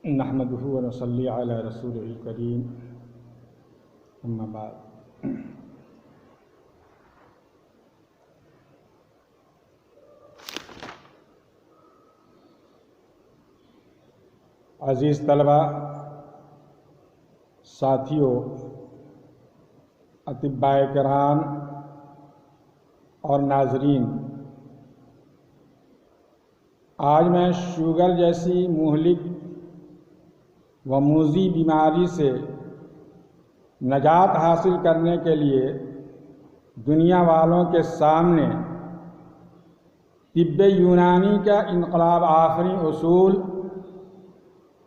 نحمده ونصلي على رسوله الكريم اما بعد۔ عزیز طلبہ، ساتھیوں، اطباء کرام اور ناظرین، آج میں شوگر جیسی مہلک و موذی بیماری سے نجات حاصل کرنے کے لیے دنیا والوں کے سامنے طب یونانی کا انقلاب آفریں اصول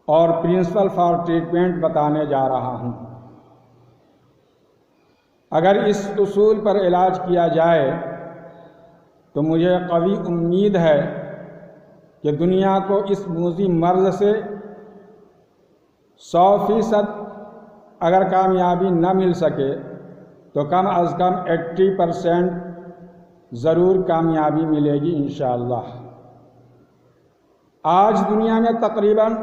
اور پرنسپل فار ٹریٹمنٹ بتانے جا رہا ہوں۔ اگر اس اصول پر علاج کیا جائے تو مجھے قوی امید ہے کہ دنیا کو اس موذی مرض سے 100% اگر کامیابی نہ مل سکے تو کم از کم 80% ضرور کامیابی ملے گی انشاءاللہ۔ آج دنیا میں تقریباً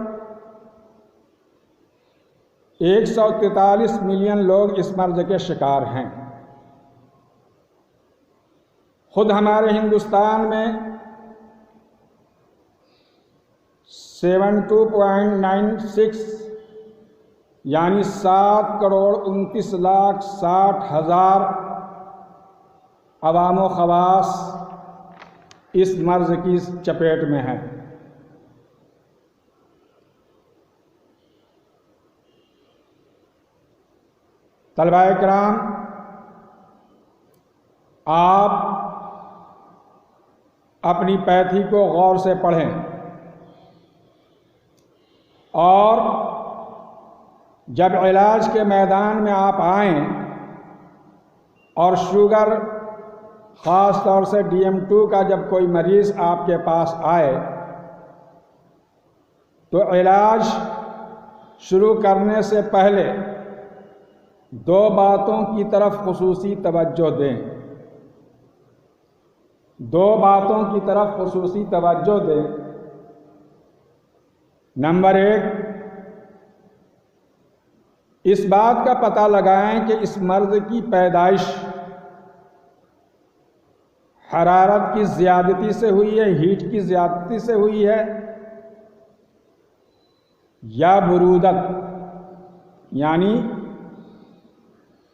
143 ملین لوگ اس مرض کے شکار ہیں۔ خود ہمارے ہندوستان میں 72.96 یعنی 7,29,60,000 عوام و خواص اس مرض کی چپیٹ میں ہیں۔ طلباء کرام، آپ اپنی پیتھی کو غور سے پڑھیں اور جب علاج کے میدان میں آپ آئیں اور شوگر، خاص طور سے DM2 کا جب کوئی مریض آپ کے پاس آئے تو علاج شروع کرنے سے پہلے 2 باتوں کی طرف خصوصی توجہ دیں۔ 2 باتوں کی طرف خصوصی توجہ دیں۔ نمبر 1، اس بات کا پتہ لگائیں کہ اس مرض کی پیدائش حرارت کی زیادتی سے ہوئی ہے، ہیٹ کی زیادتی سے ہوئی ہے، یا برودت یعنی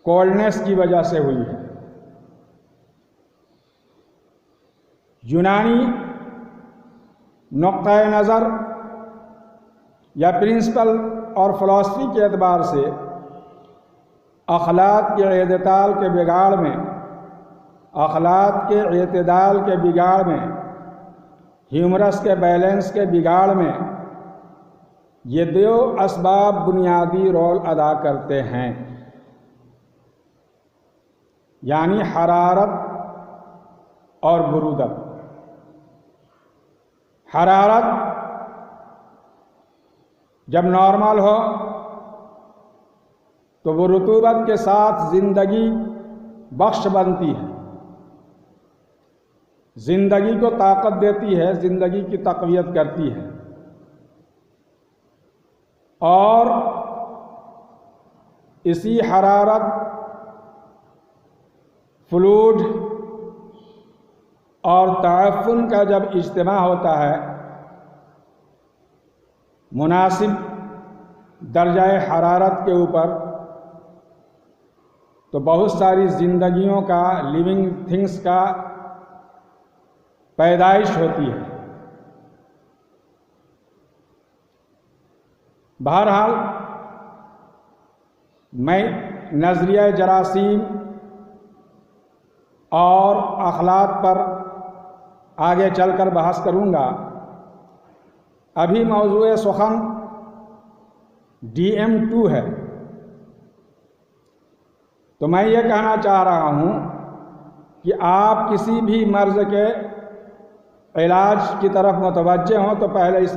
کولڈنس کی وجہ سے ہوئی ہے۔ یونانی نقطۂ نظر یا پرنسپل اور فلسفی کے اعتبار سے اخلاق کے اعتدال کے بگاڑ میں، ہیومرس کے بیلنس کے بگاڑ میں یہ 2 اسباب بنیادی رول ادا کرتے ہیں، یعنی حرارت اور برودت۔ حرارت جب نارمل ہو تو وہ رطوبت کے ساتھ زندگی بخش بنتی ہے، زندگی کو طاقت دیتی ہے، زندگی کی تقویت کرتی ہے، اور اسی حرارت، فلوڈ اور تعفن کا جب اجتماع ہوتا ہے مناسب درجہ حرارت کے اوپر تو بہت ساری زندگیوں کا، لیونگ تھنگس کا پیدائش ہوتی ہے۔ بہرحال میں نظریہ جراثیم اور اخلاق پر آگے چل کر بحث کروں گا۔ ابھی موضوع سخن DM2 ہے، تو میں یہ کہنا چاہ رہا ہوں کہ آپ کسی بھی مرض کے علاج کی طرف متوجہ ہوں تو پہلے اس